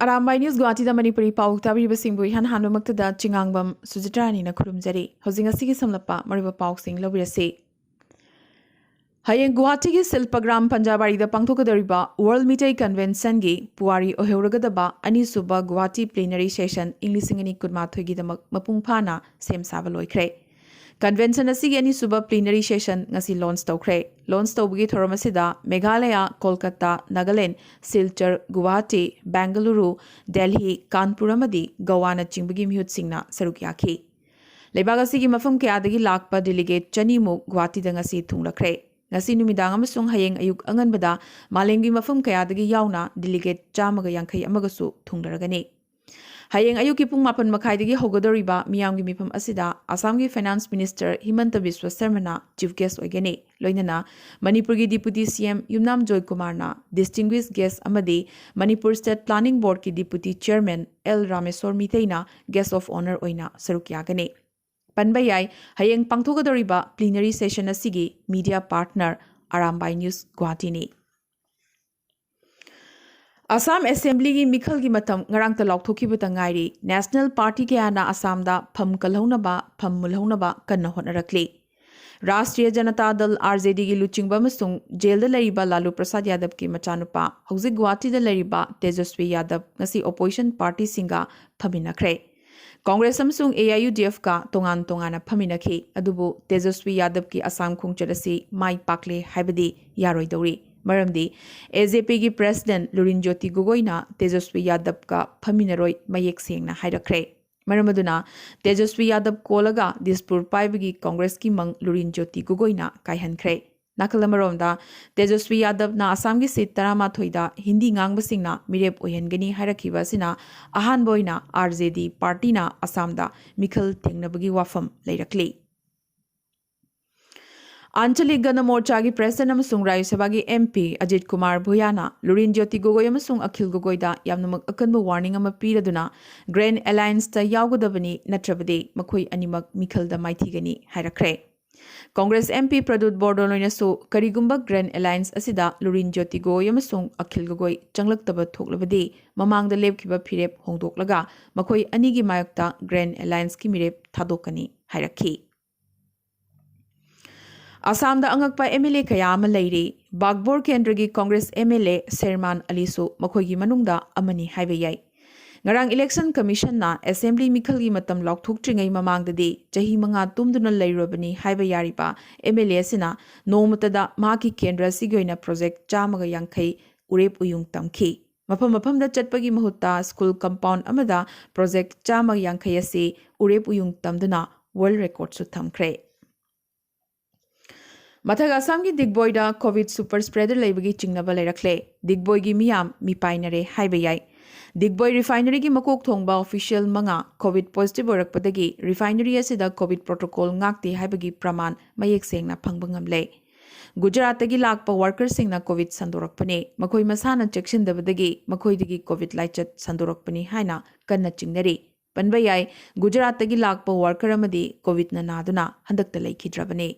Arambai News Guwahati da Manipuri Pao tabri basingbu han hanumakta da chingangbam sujitrani na khurumjari hojing asigi samlapa mariba Pao sing lobirase Hayeng Guwahati gi Silpagram Panjabari da pangthokadariba World Mitai Convention gi puari oheuragadaba ani suba Guwahati plenary session inglisingani kudmathoi gi damak mapung phana sem saba loikre Convention asigi ani suba plenary session ngasi launch tawkre launch tawbugi thoramasida Meghalaya Kolkata Nagaland Silchar Guwahati Bangalore Delhi Kanpur amadi Goa na chingbugi mihut singna saruk yakhi Leibag asigi mafam kayadagi lakpa delegate chanimuk Guwahati da ngasi thunglakre ngasi numidang amasung hayeng ayuk anganbada malengi mafam kayadagi yauna delegate chamaga yankai amagasu thunglaragani Hayeng ayuki pung mapan makaidagi hogodoriba miyamgi mifam asida Assamgi Finance Minister Himanta Biswa Sarmana Chief Guest oigani loinana Manipurgi Deputy CM Yumnam Joy Kumarna Distinguished Guest amadi Manipur State Planning Board ki Deputy Chairman L Rameswar Miteina Guest of Honor oina saruk yagani Panbayai hayeng pangthogadoriba plenary session asigi media partner Arambai News Guwahati ni Assam Assembly gi Mikhal gi matam ngarang ta laukthokibata ngairi National Party ke ana Assam da pham kalhaunaba pham mulhaunaba kanna honarakli Rashtriya Janata Dal RJD gi luchingba masung jail da lariba Lalu Prasad Yadav ki machanupa hauzik Guwahati da lariba Tejaswi Yadav ngasi opposition party singa phaminakre Congress amsung AIUDF ka tongan tongana phaminakhi adubu Tejaswi Yadav ki Assam khungcharasi mai pakle haibadi yaroi dori Maramdi, AJP ki President Lurinjyoti Gogoina Tejaswi Yadav ka phaminaroi mayek sengna hairakre. Maramaduna, Tejaswi Yadav kolaga Dispur Paibagi Congress ki mang Lurinjyoti Gogoina kaihankre. Nakalamaronda, Tejaswi Yadav na Assam ki seat Taramathoida Hindi ngangbasingna mirep oyengani hairakhiba sina ahan boina RJD party na Assam da Mikhal Tengnabagi wafam leirakli. Anchalik Gana Morcha gi President amasung Rajya Sabha gi MP Ajit Kumar Bhuyana Lurinjyoti Gogoi amasung Akhil Gogoi da yamnamak akanba warning ama piraduna Grand Alliance ta yawgadabani natrabade makhoi animak Mikhal da maithigani hairakre Congress MP Pradut Bordoloina so karigumba Grand Alliance asida Lurinjyoti Gogoi amasung Akhil Gogoi changlaktaba thoklabade mamangda lepkiba phirep hongdoklaga makhoi anigi mayakta Grand Alliance ki mirep thadokani hairakhi Assam da angakpa MLA kaya ama leiri Bagbor Kendragi Congress MLA Serman Alisu makhoigi manungda amani haiba yai Ngarang Election Commission na Assembly Mikhal gi matam laukthoktringai mamangdadi chahi manga tumduna leirobani haiba yariba MLA sina nomutada maki kendra sigoina project chamaga yankai urep uyung tamki mafam da chatpagi mahutta school compound amada project chamaga yankai ase urep uyung tamduna world record su thamkre Mathaga Assam gi Digboy da COVID super spreader leibagi chingnaba leirakle Digboy gi miyam mipainare haiba yai Digboy refinery gi makok thongba official manga COVID positive orakpadagi refinery asida COVID protocol ngakti haibagi praman mayek sengna phangba ngamle Gujarat gi lakpa worker singna COVID sandorakpane makhoi masana chekshindabadagi makhoi digi COVID laichat sandorakpani haina kanna chingnari panbayai Gujarat gi lakpa worker amadi COVID na naduna handakta leikidrabane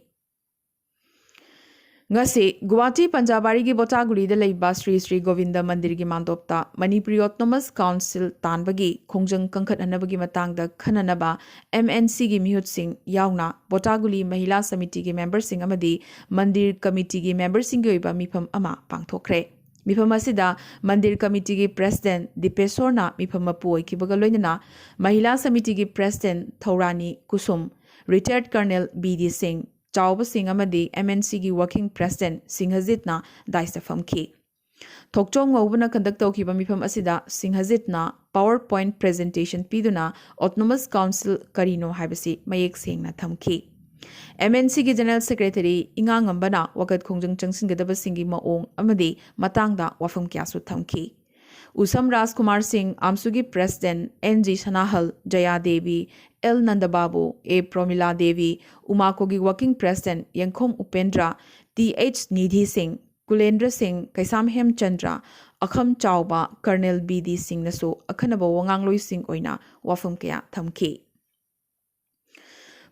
Ngasi Guwahati Panjabari gi Botaguri da leiba Sri Govinda Mandir gi mandopta Manipuri Autonomous Council tanbagi khongjang kangkhat hanabagi matangda khananaba MNC gi mihut sing yauna Botaguli Mahila Samiti gi member sing amadi Mandir Committee gi member sing gi oiba mifam ama pangthokre mifam asida Mandir Committee gi President Dipesorna mifam apu oikibaga loinana Mahila Samiti gi President Thaurani Kusum Retired Colonel BD Singh Chawba Singh amadi MNC gi working president Singhajit na daista famki Thokchong ngobuna conduct tawkiba mifam asida Singhajit na PowerPoint presentation piduna Autonomous Council karino haibasi mayek sengna thamki MNC gi General Secretary ingangambana wakat khongjang changsingadaba singi maong amadi matangda wafam kyasu thamki Usam Rajkumar Singh Amsugi President NG Sanahal Jaya Devi L Nandababu A Promila Devi Umakogi Working President Yankhom Upendra TH Nidhi Singh Kulendra Singh Kaisam Hem Chandra Akham Chawba Colonel BD Singh nasu akhanaba wangangloi Singh oina wafam kaya thamki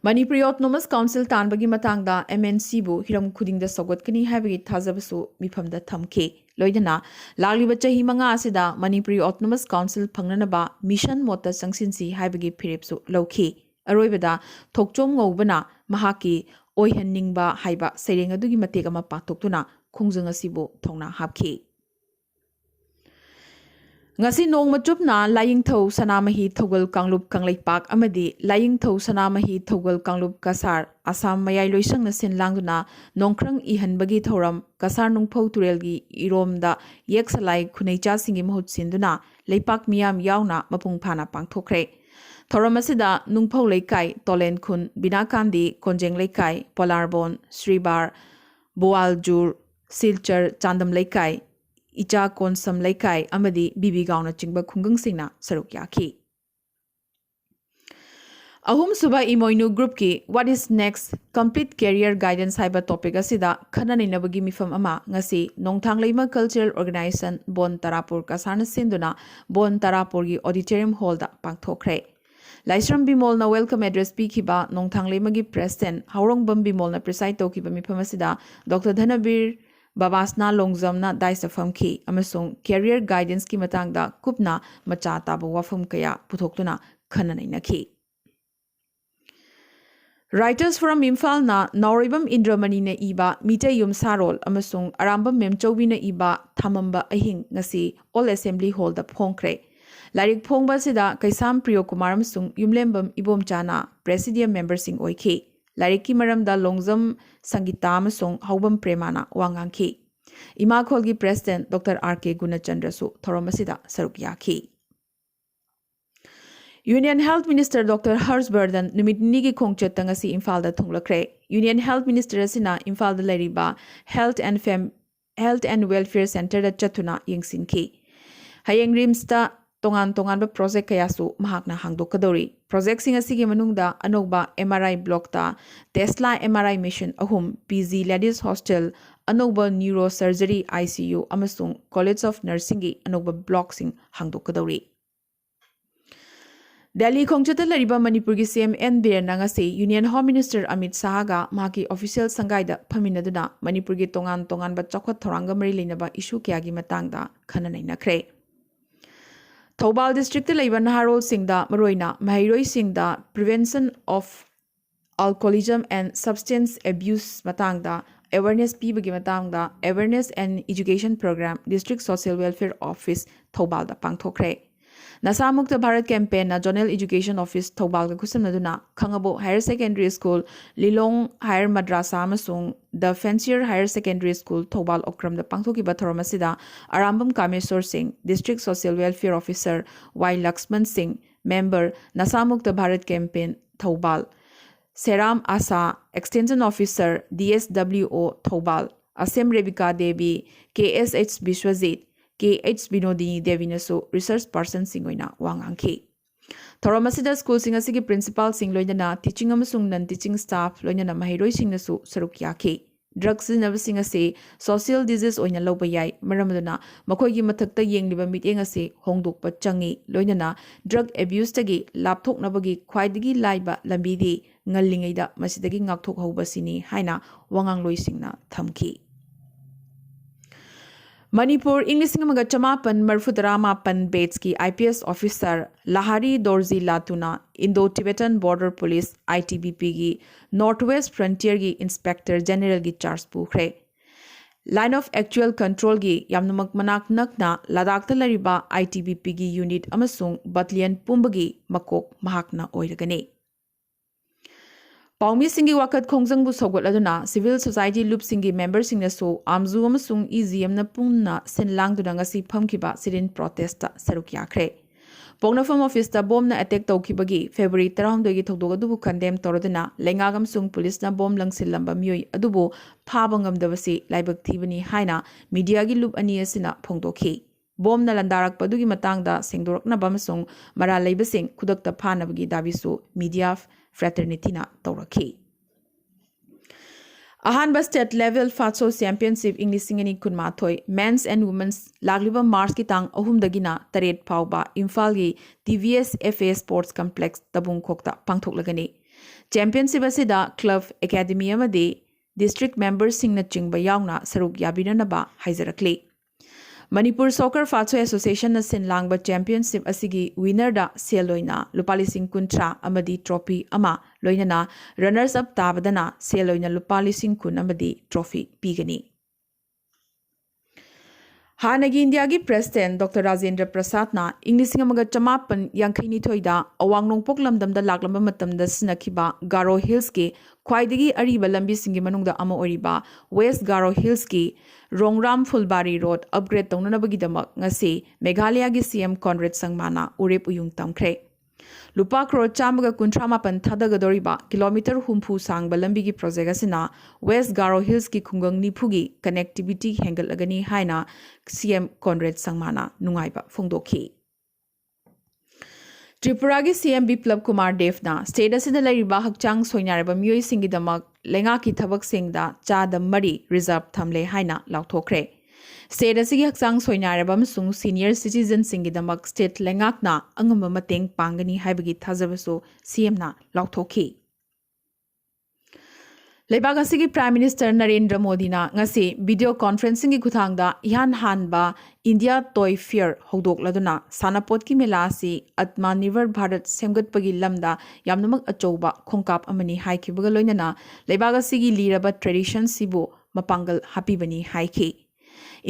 Manipuri Autonomous Council Tanbagi Matangda MNC bu Hiram Kuding the Sogotkani Habigi Tazabasu Mipam the Tamke. Loidana, Lali Bachahi Manga Asida, Manipuri Autonomous Council Panganaba, Mission Mota Sangsinsi Habigi Piripsu Loki. Aroibada, Tokchom Ngobana, Mahaki, Oihan Ningba Haiba, saying a Dugi Mategama Patokuna, Kungzanga Sibu, Tongna Habki. Ngasi nong machupna laying tho sanamahi thogal kanglup kanglaipak amadi laying tho sanamahi thogal kanglup kasar asam mayai loisang na sinlangduna nongkrang ihanbagi thoram kasar nungpho turelgi iromda yeksalai khuneicha singi mahut sinduna leipak miyam yauna mapung phana pangthokre thoram asida nungpho leikai tolen khun binakandi konjeng leikai polarbon sribar boaljur silchar chandam leikai Icha Konsam Laikai Amadi Bibi Gauna Chingba Kungung Singna Sarukyaki. Ahum Suba Imoinu Group Ki What is Next Complete Career Guidance Haiba Topic Asida Kanani Nabagi Mifam Ama Ngasi Nongthang Leima Cultural Organization Bon Tarapur Kasana Sinduna Bon Tarapur Gi Auditorium Hall da Pangthokre. Laisram Bimol na welcome address Pikiba Nongthang Leima Gi President Haurong Bam Bimol na preside Tokiba Mifam Asida Dr. Dhanabir Babasna Longzamna Daisa Famki, Amasung, Career Guidance Ki Matangda, Kupna, Machata Wafum Kaya, Putoktuna, Kananainaki. Writers from Imphal na Nauribam Indramani na iba, Mite Yum Sarol, Amasung, Arambam Memchowi na iba, Tamamba Ahing, Nasi, All Assembly Hall da Pongkre. Larik Pongba Sida, Kaisam Priyo Kumaram Sung, Yumlembam Ibom Chana, Presidium Member Sing Oike. Lariki Maramda Longzam Sangitam Song Haubam Premana Wangangki. Ima Kholgi President Dr. R.K. Gunachandrasu Thoromasida Sarukyaki. Union Health Minister Dr. Harshvardhan Numit Nigi Kongchetangasi Imphal Thunglakre. Union Health Minister Asina Imphal Lariba Health and Welfare Center Chatuna Yingsinki. Hayeng Rimsta Tongan project kayasu mahakna hangdokadori. Project singa sige manungda anogba MRI block ta Tesla MRI mission ahum PG Ladies Hostel anogba neurosurgery ICU amasung College of Nursing gi anogba block sing hangdokadori. Delhi Khongchata lariba Manipur gi CM N Birnanga se Union Home Minister Amit Sahaga maki official sangaida phaminaduna Manipur gi tongan ba chokhat thoranga mari leinaba issue kya gi matangda khananai nakre. Thoubal District Laiba Naharol Singda Maroina Mahiroi Singda Prevention of Alcoholism and Substance Abuse Matangda Awareness Pibagi Matangda Awareness and Education Program District Social Welfare Office Thoubal da Pangthokre. Nasamukta Bharat Campaign na Zonal Education Office Thoubal ga kusamnaduna Khangabo Higher Secondary School Lilong Higher Madrasa amasung The Fancier Higher Secondary School Thoubal Okram da Pangthokiba Thoromasida Arambam Kameswar Singh District Social Welfare Officer Y Laxman Singh Member Nasamukta Bharat Campaign Thoubal Seram Asa Extension Officer DSWO Thoubal Asem Rebika Devi KSH Bishwajit KH Binodini Devinasu Research Person Singoina Wangangki. Thoromasida School Singasigi Principal Sing Loinana Teaching Amasung non teaching staff Loinana Mahiroi Singnasu Sarukyaki. Drugs in Navasingase Social Disease Oina Lobayai Maramaduna Makogi Matakta Ying Liba Mitengase Hongdukpa Changi Loinana Drug Abuse Tagi Laptok Nabagi Kwaidigi Laiba Lambidi Ngalingida Masidagi Ngaktok Hobasini Haina Wangang Loisingna Thamki. Manipur English Singa Chamapan Marfudaramapan Bateski IPS Officer Lahari Dorzi Latuna Indo-Tibetan Border Police ITBP gi Northwest Frontier gi Inspector General gi Charles Pukre. Line of Actual Control gi Yamnamak Manak Nakna Ladakta Lariba ITBP gi Unit Amasung Battalion Pumbagi Makok Mahakna Oiragane. Paumi Singi Wakat Kongzang bu Sogot Aduna, Civil Society Loop Singi members Sing so Amzu Amasung EZM na Pungna Senlang Dunangasi Pumkiba Sirin Protesta Sarukyakre. Pongna Farm Office ta bomb na attack Tokibagi, February Tarahondogi Todogadubu condemn Torodana, Lengagam Sung Police na bomb lang silamba Mui Adubo, Pabangam Davasi, Laibak Tibani Haina, Mediagi Loop Aniasina Pongdoki. Bomb na landarak padugi matangda Singdorak na Bamasung, Mara Laibasing, Kudakta Panabagi Davisu, Media Fraternity na Tauraki. Ahanba State Level Fatso Championship English Singani Kunmatoi, Men's and Women's Lagliba Mars Kitang Ohumdagina, Taret Pauba, Imphal gi TVS FA Sports Complex Tabung Kokta Pangtok Lagani. Championship ꯑꯁꯤꯗ club academy ꯑꯃꯗꯤ district ꯃꯦꯝꯕꯔꯁꯤꯡꯅꯆꯤꯡꯕ ꯌꯥꯎꯅ ꯁꯔꯨꯛ ꯌꯥꯕꯤꯅꯅꯕ ꯍꯥꯏꯖꯔꯛꯂꯤ꯫ Manipur soccer ꯐꯥꯠꯁꯣꯏ ꯑꯦꯁꯣꯁꯤꯌꯦꯁꯟꯅ ꯁꯤꯟ ꯂꯥꯡꯕ championship ꯑꯁꯤꯒꯤ ꯋꯤꯅꯔꯗ ꯁꯦꯜ ꯑꯣꯏꯅ ꯂꯨꯄꯥ 50,000 ꯑꯃꯗꯤ ꯇ꯭ꯔꯣꯐꯤ ꯑꯃ ꯂꯣꯏꯅꯅ ꯔꯅꯔꯁ ꯑꯞ ꯇꯥꯕꯗꯅ ꯁꯦꯜ ꯑꯣꯏꯅ ꯂꯨꯄꯥ 10,000 ꯑꯃꯗꯤ ꯇ꯭ꯔꯣꯐꯤ ꯄꯤꯒꯅꯤ꯫ ꯍꯥꯟꯅꯒꯤ ꯏꯟꯗꯤꯌꯥꯒꯤ ꯄ꯭ꯔꯦꯁꯤꯗꯦꯟꯠ ꯗꯣꯛꯇꯔ ꯔꯥꯖꯦꯟꯗ꯭ꯔ ꯄ꯭ꯔꯁꯥꯗꯅ ꯏꯪ 1982 ꯑꯋꯥꯡ ꯅꯣꯡꯄꯣꯛ ꯂꯝꯗꯝꯗ ꯂꯥꯛꯂꯝꯕ ꯃꯇꯝꯗ ꯁꯤꯖꯤꯟꯅꯈꯤꯕ ꯒꯥꯔꯣ ꯍꯤꯜꯁꯀꯤ ꯈ꯭ꯋꯥꯏꯗꯒꯤ ꯑꯔꯤꯕ ꯂꯝꯕꯤꯁꯤꯡꯒꯤ ꯃꯅꯨꯡꯗ ꯑꯃ ꯑꯣꯏꯔꯤꯕ ꯋꯦꯁ ꯒꯥꯔꯣ ꯍꯤꯜꯁꯀꯤ ꯔꯣꯡꯔꯥꯝ ꯐꯨꯜꯕꯥꯔꯤ ꯔꯣꯗ ꯑꯞꯒ꯭ꯔꯦꯗ ꯇꯧꯅꯅꯕꯒꯤꯗꯃꯛ ꯉꯁꯤ ꯃꯦꯘꯥꯂꯌꯥꯒꯤ ꯁꯤꯑꯦꯝ ꯀꯣꯟꯔꯦꯗ ꯁꯪꯃꯥꯅ ꯎꯔꯦꯞ ꯎꯌꯨꯡ ꯇꯝꯈ꯭ꯔꯦ꯫ ꯂꯨꯄꯥ ꯀ꯭ꯔꯣꯔ 138 ꯊꯥꯗꯒꯗꯧꯔꯤꯕ ꯀꯤꯂꯣꯃꯤꯇꯔ 60 ꯁꯥꯡꯕ ꯂꯝꯕꯤꯒꯤ ꯄ꯭ꯔꯣꯖꯦꯛ ꯑꯁꯤꯅ ꯋꯦꯁ ꯒꯥꯔꯣ ꯍꯤꯜꯁꯀꯤ ꯈꯨꯡꯒꯪ 90ꯒꯤ ꯀꯅꯦꯛꯇꯤꯕꯤꯇꯤ ꯍꯦꯟꯒꯠꯂꯒꯅꯤ ꯍꯥꯏꯅ ꯁꯤꯑꯦꯝ ꯀꯣꯟꯔꯦꯗ ꯁꯪꯃꯥꯅ ꯅꯨꯡꯉꯥꯏꯕ ꯐꯣꯡꯗꯣꯛꯈꯤ꯫ ꯇ꯭ꯔꯤꯄꯨꯔꯥꯒꯤ ꯁꯤꯑꯦꯝ ꯕꯤꯄ꯭ꯂꯕ ꯀꯨꯃꯥꯔ ꯗꯦꯕꯅ ꯁ꯭ꯇꯦꯠ ꯑꯁꯤꯗ ꯂꯩꯔꯤꯕ ꯍꯛꯆꯥꯡ ꯁꯣꯏꯅꯥꯏꯔꯕ ꯃꯤꯑꯣꯏꯁꯤꯡꯒꯤꯗꯃꯛ ꯂꯩꯉꯥꯛꯀꯤ ꯊꯕꯛꯁꯤꯡꯗ 3% ꯔꯤꯖꯔꯚ ꯊꯝꯂꯦ ꯍꯥꯏꯅ ꯂꯥꯎꯊꯣꯛꯈ꯭ꯔꯦ꯫ ꯁ꯭ꯇꯦꯠ ꯑꯁꯤꯒꯤ ꯍꯛꯆꯥꯡ ꯁꯣꯏꯅꯥꯏꯔꯕ ꯑꯃꯁꯨꯡ ꯁꯤꯅꯤꯌꯔ ꯁꯤꯇꯤꯖꯟꯁꯤꯡꯒꯤꯗꯃꯛ ꯁ꯭ꯇꯦꯠ ꯂꯩꯉꯥꯛꯅ ꯑꯉꯝꯕ ꯃꯇꯦꯡ ꯄꯥꯡꯒꯅꯤ ꯍꯥꯏꯕꯒꯤ ꯊꯥꯖꯕꯁꯨ ꯁꯤꯑꯦꯝꯅ ꯂꯥꯎꯊꯣꯛꯈꯤ꯫ ꯂꯩꯕꯥꯛ ꯑꯁꯤꯒꯤ ꯄ꯭ꯔꯥꯏꯝ ꯃꯤꯅꯤꯁꯇꯔ ꯅꯔꯦꯟꯗ꯭ꯔ ꯃꯣꯗꯤꯅ ꯉꯁꯤ ꯚꯤꯗꯤꯑꯣ ꯀꯣꯟꯐꯔꯦꯟꯁꯤꯡꯒꯤ ꯈꯨꯠꯊꯥꯡꯗ ꯏꯍꯥꯟ ꯍꯥꯟꯕ ꯏꯟꯗꯤꯌꯥ ꯇꯣꯏ ꯐꯤꯌꯔ ꯍꯧꯗꯣꯛꯂꯗꯨꯅ ꯁꯥꯟꯅꯄꯣꯠꯀꯤ ꯃꯦꯂꯥ ꯑꯁꯤ ꯑꯠꯃꯥꯅꯤꯔꯚꯔ ꯚꯥꯔꯠ ꯁꯦꯝꯒꯠꯄꯒꯤ ꯂꯝꯗ ꯌꯥꯝꯅꯃꯛ ꯑꯆꯧꯕ ꯈꯣꯡꯀꯥꯞ ꯑꯃꯅꯤ ꯍꯥꯏꯈꯤꯕꯒ ꯂꯣꯏꯅꯅ ꯂꯩꯕꯥꯛ ꯑꯁꯤꯒꯤ ꯂꯤꯔꯕ ꯇ꯭ꯔꯦꯗꯤꯁꯟꯁꯤꯕꯨ ꯃꯄꯥꯡꯒꯜ ꯍꯥꯞꯄꯤꯕꯅꯤ ꯍꯥꯏꯈꯤ꯫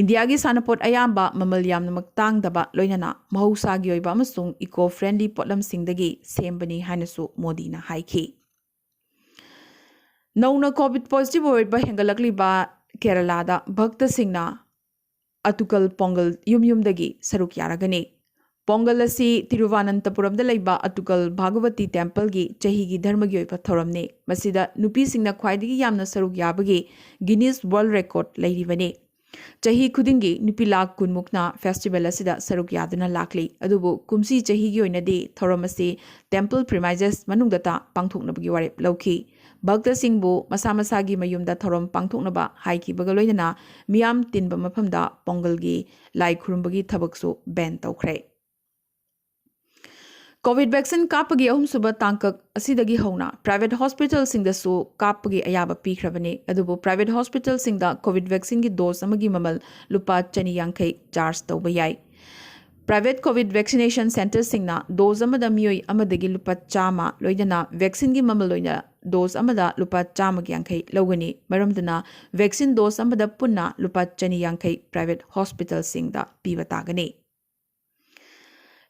ꯏꯟꯗꯤꯌꯥꯒꯤ ꯁꯥꯟꯅꯄꯣꯠ ꯑꯌꯥꯝꯕ ꯃꯃꯜ ꯌꯥꯝꯅꯃꯛ ꯇꯥꯡꯗꯕ ꯂꯣꯏꯅꯅ ꯃꯍꯧꯁꯥꯒꯤ ꯑꯣꯏꯕ ꯑꯃꯁꯨꯡ ꯏꯀꯣ ꯐ꯭ꯔꯦꯟꯗꯂꯤ ꯄꯣꯠꯂꯝꯁꯤꯡꯗꯒꯤ ꯁꯦꯝꯕꯅꯤ ꯍꯥꯏꯅꯁꯨ ꯃꯣꯗꯤꯅ ꯍꯥꯏꯈꯤ꯫ ꯅꯧꯅ ꯀꯣꯚꯤꯗ ꯄꯣꯖꯤꯇꯤꯚ ꯑꯣꯏꯕ ꯍꯦꯟꯒꯠꯂꯛꯂꯤꯕ ꯀꯦꯔꯂꯥꯗ ꯚꯛꯇꯁꯤꯡꯅ ꯑꯇꯨꯀꯜ ꯄꯣꯡꯒꯜ ꯌꯨꯝꯗꯒꯤ ꯁꯔꯨꯛ ꯌꯥꯔꯒꯅꯤ꯫ ꯄꯣꯡꯒꯜ ꯑꯁꯤ ꯇꯤꯔꯨꯚꯥꯅꯟꯇꯄꯨꯔꯝꯗ ꯂꯩꯕ ꯑꯇꯨꯀꯜ ꯚꯥꯒꯋꯇꯤ ꯇꯦꯝꯄꯜꯒꯤ ꯆꯍꯤꯒꯤ ꯙꯔꯃꯒꯤ ꯑꯣꯏꯕ ꯊꯧꯔꯝꯅꯤ꯫ ꯃꯁꯤꯗ ꯅꯨꯄꯤꯁꯤꯡꯅ ꯈ꯭ꯋꯥꯏꯗꯒꯤ ꯌꯥꯝꯅ ꯁꯔꯨꯛ ꯌꯥꯕꯒꯤ ꯒꯤꯅꯤꯁ ꯋꯥꯔꯜꯗ ꯔꯦꯀꯣꯔꯗ ꯂꯩꯔꯤꯕꯅꯤ꯫ ꯆꯍꯤ ꯈꯨꯗꯤꯡꯒꯤ ꯅꯨꯄꯤ ꯂꯥꯈ 10,000ꯃꯨꯛꯅ ꯐꯦꯁꯇꯤꯚꯦꯜ ꯑꯁꯤꯗ ꯁꯔꯨꯛ ꯌꯥꯗꯨꯅ ꯂꯥꯛꯂꯤ꯫ ꯑꯗꯨꯕꯨ ꯀꯨꯝꯁꯤ ꯆꯍꯤꯒꯤ ꯑꯣꯏꯅꯗꯤ ꯊꯧꯔꯝ ꯑꯁꯤ ꯇꯦꯝꯄꯜ ꯄ꯭ꯔꯤꯃꯥꯏꯖꯦꯁ ꯃꯅꯨꯡꯗꯇ ꯄꯥꯡꯊꯣꯛꯅꯕꯒꯤ ꯋꯥꯔꯦꯞ ꯂꯧꯈꯤ꯫ ꯚꯛꯇꯁꯤꯡꯕꯨ ꯃꯁꯥ ꯃꯁꯥꯒꯤ ꯃꯌꯨꯝꯗ ꯊꯧꯔꯝ ꯄꯥꯡꯊꯣꯛꯅꯕ ꯍꯥꯏꯈꯤꯕꯒ ꯂꯣꯏꯅꯅ ꯃꯤꯌꯥꯝ ꯇꯤꯟꯕ ꯃꯐꯝꯗ ꯄꯣꯡꯒꯜꯒꯤ ꯂꯥꯏ ꯈꯨꯔꯨꯝꯕꯒꯤ ꯊꯕꯛꯁꯨ ꯕꯦꯟ ꯇꯧꯈ꯭ꯔꯦ꯫ ꯀꯣꯚꯤꯗ ꯚꯦꯛꯁꯤꯟ ꯀꯥꯞꯄꯒꯤ ꯑꯍꯨꯝꯁꯨꯕ ꯇꯥꯡꯀꯛ ꯑꯁꯤꯗꯒꯤ ꯍꯧꯅ ꯄ꯭ꯔꯥꯏꯚꯦꯠ ꯍꯣꯁꯄꯤꯇꯥꯜꯁꯤꯡꯗꯁꯨ ꯀꯥꯞꯄꯒꯤ ꯑꯌꯥꯕ ꯄꯤꯈ꯭ꯔꯕꯅꯤ꯫ ꯑꯗꯨꯕꯨ ꯄ꯭ꯔꯥꯏꯚꯦꯠ ꯍꯣꯁꯄꯤꯇꯥꯜꯁꯤꯡꯗ ꯀꯣꯚꯤꯗ ꯚꯦꯛꯁꯤꯟꯒꯤ ꯗꯣꯖ ꯑꯃꯒꯤ ꯃꯃꯜ ꯂꯨꯄꯥ 250 ꯆꯥꯔꯖ ꯇꯧꯕ ꯌꯥꯏ꯫ ꯄ꯭ꯔꯥꯏꯚꯦꯠ ꯀꯣꯚꯤꯗ ꯚꯦꯛꯁꯤꯅꯦꯁꯟ ꯁꯦꯟꯇꯔꯁꯤꯡꯅ ꯗꯣꯖ ꯑꯃꯗ ꯃꯤꯑꯣꯏ ꯑꯃꯗꯒꯤ ꯂꯨꯄꯥ 100 ꯂꯣꯏꯅꯅ ꯚꯦꯛꯁꯤꯟꯒꯤ ꯃꯃꯜ ꯑꯣꯏꯅ ꯗꯣꯖ ꯑꯃꯗ ꯂꯨꯄꯥ 150 ꯂꯧꯒꯅꯤ꯫ ꯃꯔꯝꯗꯨꯅ ꯚꯦꯛꯁꯤꯟ ꯗꯣꯖ ꯑꯃꯗ ꯄꯨꯟꯅ ꯂꯨꯄꯥ 250 ꯄ꯭ꯔꯥꯏꯚꯦꯠ ꯍꯣꯁꯄꯤꯇꯥꯜꯁꯤꯡꯗ ꯄꯤꯕ ꯇꯥꯒꯅꯤ꯫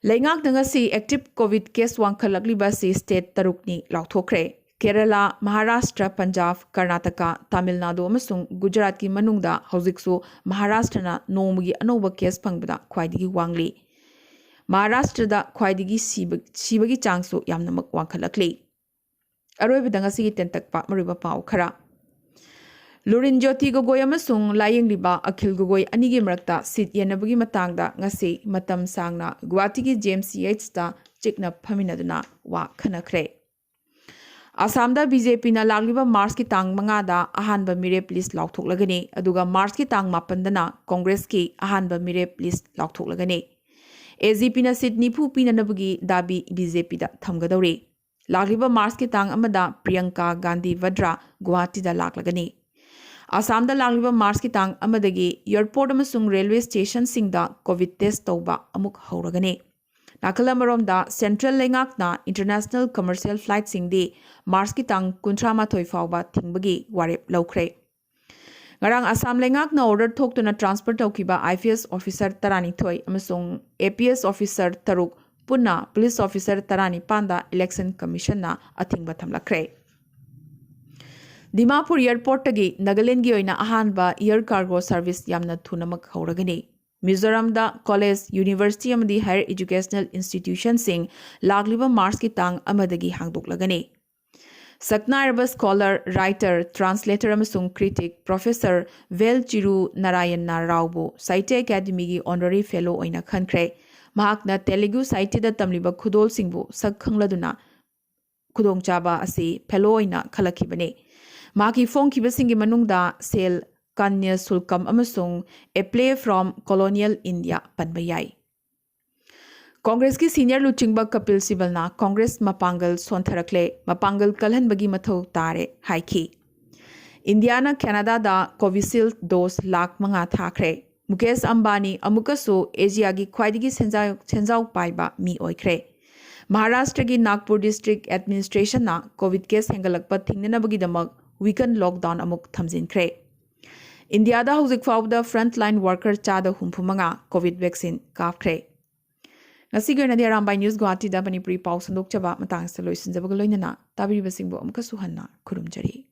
ꯂꯩꯉꯥꯛꯅ ꯉꯁꯤ ꯑꯦꯛꯇꯤꯚ ꯀꯣꯚꯤꯗ ꯀꯦꯁ ꯋꯥꯡꯈꯠꯂꯛꯂꯤꯕ ꯑꯁꯤ ꯁ꯭ꯇꯦꯠ 6ꯅꯤ ꯂꯥꯎꯊꯣꯛꯈ꯭ꯔꯦ꯫ ꯀꯦꯔꯂꯥ, ꯃꯍꯥꯔꯥꯁꯇ꯭ꯔ, ꯄꯟꯖꯥꯕ, ꯀꯔꯅꯥꯇꯀꯥ, ꯇꯥꯃꯤꯜ ꯅꯥꯗꯨ ꯑꯃꯁꯨꯡ ꯒꯨꯖꯔꯥꯠꯀꯤ ꯃꯅꯨꯡꯗ ꯍꯧꯖꯤꯛꯁꯨ ꯃꯍꯥꯔꯥꯁꯇ꯭ꯔꯅ ꯅꯣꯡꯃꯒꯤ ꯑꯅꯧꯕ ꯀꯦꯁ ꯐꯪꯕꯗ ꯈ꯭ꯋꯥꯏꯗꯒꯤ ꯋꯥꯡꯂꯤ꯫ ꯃꯍꯥꯔꯥꯁꯇ꯭ꯔꯗ ꯈ꯭ꯋꯥꯏꯗꯒꯤ ꯁꯤꯕꯒꯤ ꯆꯥꯡꯁꯨ ꯌꯥꯝꯅꯃꯛ ꯋꯥꯡꯈꯠꯂꯛꯂꯤ꯫ ꯑꯔꯣꯏꯕꯗ ꯉꯁꯤꯒꯤ ꯇꯦꯟꯇꯛꯄ ꯃꯔꯨꯑꯣꯏꯕ ꯄꯥꯎ ꯈꯔ꯫ ꯂꯨꯔꯤꯟꯖꯣꯇꯤ ꯒꯣꯒꯣꯏ ꯑꯃꯁꯨꯡ ꯂꯥꯏꯌꯦꯡꯂꯤꯕ ꯑꯈꯤꯜ ꯒꯣꯒꯣꯏ ꯑꯅꯤꯒꯤ ꯃꯔꯛꯇ ꯁꯤꯠ ꯌꯦꯟꯅꯕꯒꯤ ꯃꯇꯥꯡꯗ ꯉꯁꯤ ꯃꯇꯝ ꯁꯥꯡꯅ ꯒꯨꯋꯥꯍꯥꯇꯤꯒꯤ JMCHꯇ ꯆꯤꯛꯅ ꯐꯝꯃꯤꯟꯅꯗꯨꯅ ꯋꯥ ꯈꯟꯅꯈ꯭ꯔꯦ꯫ ꯑꯁꯥꯝꯗ ꯕꯤꯖꯦꯄꯤꯅ ꯂꯥꯛꯂꯤꯕ ꯃꯥꯔꯆꯀꯤ ꯇꯥꯡ 5ꯗ ꯑꯍꯥꯟꯕ ꯃꯤꯔꯦꯞ ꯂꯤꯁꯠ ꯂꯥꯎꯊꯣꯛꯂꯒꯅꯤ꯫ ꯑꯗꯨꯒ ꯃꯥꯔꯆꯀꯤ ꯇꯥꯡ 8ꯗꯅ ꯀꯣꯡꯒ꯭ꯔꯦꯁꯀꯤ ꯑꯍꯥꯟꯕ ꯃꯤꯔꯦꯞ ꯂꯤꯁꯠ ꯂꯥꯎꯊꯣꯛꯂꯒꯅꯤ꯫ AGPꯅ ꯁꯤꯠ 90 ꯄꯤꯅꯅꯕꯒꯤ ꯗꯥꯕꯤ BJPꯗ ꯊꯝꯒꯗꯧꯔꯤ꯫ ꯂꯥꯛꯂꯤꯕ ꯃꯥꯔꯆꯀꯤ ꯇꯥꯡ 1ꯗ ꯄ꯭ꯔꯤꯌꯪꯀꯥ ꯒꯥꯟꯙꯤ ꯚꯗ꯭ꯔꯥ ꯒꯨꯋꯥꯍꯥꯇꯤꯗ ꯂꯥꯛꯂꯒꯅꯤ꯫ ꯑꯁꯥꯝꯗ ꯂꯥꯛꯂꯤꯕ ꯃꯥꯔꯆꯀꯤ ꯇꯥꯡ 1ꯗꯒꯤ ꯏꯌꯔꯄꯣꯔꯠ ꯑꯃꯁꯨꯡ ꯔꯦꯜꯋꯦ ꯁ꯭ꯇꯦꯁꯟꯁꯤꯡꯗ ꯀꯣꯚꯤꯗ ꯇꯦꯁꯠ ꯇꯧꯕ ꯑꯃꯨꯛ ꯍꯧꯔꯒꯅꯤ꯫ ꯅꯥꯀꯜ ꯑꯃꯔꯣꯝꯗ ꯁꯦꯟꯇ꯭ꯔꯦꯜ ꯂꯩꯉꯥꯛꯅ ꯏꯟꯇꯔꯅꯦꯁꯅꯦꯜ ꯀꯃꯔꯁꯤꯌꯦꯜ ꯐ꯭ꯂꯥꯏꯠꯁꯤꯡꯗꯤ ꯃꯥꯔꯆꯀꯤ ꯇꯥꯡ 38 ꯐꯥꯎꯕ ꯊꯤꯡꯕꯒꯤ ꯋꯥꯔꯦꯞ ꯂꯧꯈ꯭ꯔꯦ꯫ ꯉꯔꯥꯡ ꯑꯁꯥꯝ ꯂꯩꯉꯥꯛꯅ ꯑꯣꯔꯗꯔ ꯊꯣꯛꯇꯨꯅ ꯇ꯭ꯔꯥꯟꯁꯐꯔ ꯇꯧꯈꯤꯕ IPS ꯑꯣꯐꯤꯁꯔ 12 ꯑꯃꯁꯨꯡ APS ꯑꯣꯐꯤꯁꯔ 6 ꯄꯨꯟꯅ ꯄꯨꯂꯤꯁ ꯑꯣꯐꯤꯁꯔ 19ꯗ ꯏꯂꯦꯛꯁꯟ ꯀꯃꯤꯁꯟꯅ ꯑꯊꯤꯡꯕ ꯊꯝꯂꯛꯈ꯭ꯔꯦ꯫ ꯗꯤꯃꯥꯄꯨꯔ ꯏꯌꯔꯄꯣꯔꯠꯇꯒꯤ ꯅꯥꯒꯥꯂꯦꯟꯗꯒꯤ ꯑꯣꯏꯅ ꯑꯍꯥꯟꯕ ꯏꯌꯔ ꯀꯥꯔꯒꯣ ꯁꯔꯚꯤꯁ ꯌꯥꯝꯅ ꯊꯨꯅꯃꯛ ꯍꯧꯔꯒꯅꯤ꯫ ꯃꯤꯖꯣꯔꯥꯝꯗ ꯀꯣꯂꯦꯖ, ꯌꯨꯅꯤꯚꯔꯁꯤꯇꯤ ꯑꯃꯗꯤ ꯍꯥꯌꯔ ꯏꯖꯨꯀꯦꯁꯅꯦꯜ ꯏꯟꯁꯇꯤꯇ꯭ꯌꯨꯁꯟꯁꯤꯡ ꯂꯥꯛꯂꯤꯕ ꯃꯥꯔꯆꯀꯤ ꯇꯥꯡ 1ꯗꯒꯤ ꯍꯥꯡꯗꯣꯛꯂꯒꯅꯤ꯫ ꯁꯛꯅꯥꯏꯔꯕ ꯁ꯭ꯀꯣꯂꯔ, ꯔꯥꯏꯇꯔ, ꯇ꯭ꯔꯥꯟꯁꯂꯦꯇꯔ ꯑꯃꯁꯨꯡ ꯀ꯭ꯔꯤꯇꯤꯛ ꯄ꯭ꯔꯣꯐꯦꯁꯔ ꯚꯦꯜ ꯆꯤꯔꯨ ꯅꯥꯔꯥꯌꯟꯅ ꯔꯥꯎꯕꯨ ꯁꯥꯍꯤꯇ꯭ꯌ ꯑꯦꯀꯥꯗꯦꯃꯤꯒꯤ ꯑꯣꯅꯔꯤ ꯐꯦꯂꯣ ꯑꯣꯏꯅ ꯈꯟꯈ꯭ꯔꯦ꯫ ꯃꯍꯥꯛꯅ ꯇꯦꯂꯨꯒꯨ ꯁꯥꯍꯤꯇ꯭ꯌꯗ ꯇꯝꯂꯤꯕ ꯈꯨꯗꯣꯜꯁꯤꯡꯕꯨ ꯁꯛ ꯈꯪꯂꯗꯨꯅ ꯈꯨꯗꯣꯡꯆꯥꯕ ꯑꯁꯤ ꯐꯦꯂꯣ ꯑꯣꯏꯅ ꯈꯜꯂꯛꯈꯤꯕꯅꯤ꯫ ꯃꯍꯥꯛꯀꯤ ꯐꯣꯡꯈꯤꯕꯁꯤꯡꯒꯤ ꯃꯅꯨꯡꯗ ꯁꯦꯜ, ꯀꯟꯌ ꯁꯨꯜꯀꯝ ꯑꯃꯁꯨꯡ a play from colonial India ꯄꯟꯕ ꯌꯥꯏ꯫ कांग्रेस की सीनियर लुचिंग कपिल सिबलना कांग्रेस मपांगल सोंथरकले मपांगल कलहनबगी मथौ तारे हाइखी इंडिया कैनाडा दा कोविशील्ड डोज लाख मंगा थाखरे मुकेश अंबानी अमुकसु एशिया की ख्वाइदगी सेंजाव पाइबा मी ओइखरे महाराष्ट्र की Nagpur district administration Covid case हेंगलकप थिंगनबगीदमक वीकन लॉकडाउन अमुक थमजिनखरे इंडिया दा हौजिक फाउदा फ्रंट लाइन वर्कर चादा हुंफुमंगा कोविड वैक्सीन काफखरे ngasi gena de Arambai News Guwahati da Manipuri Pao sandok chaba matang sa loisin jabaga loinana tabiri basingbo amka suhanna khurumjari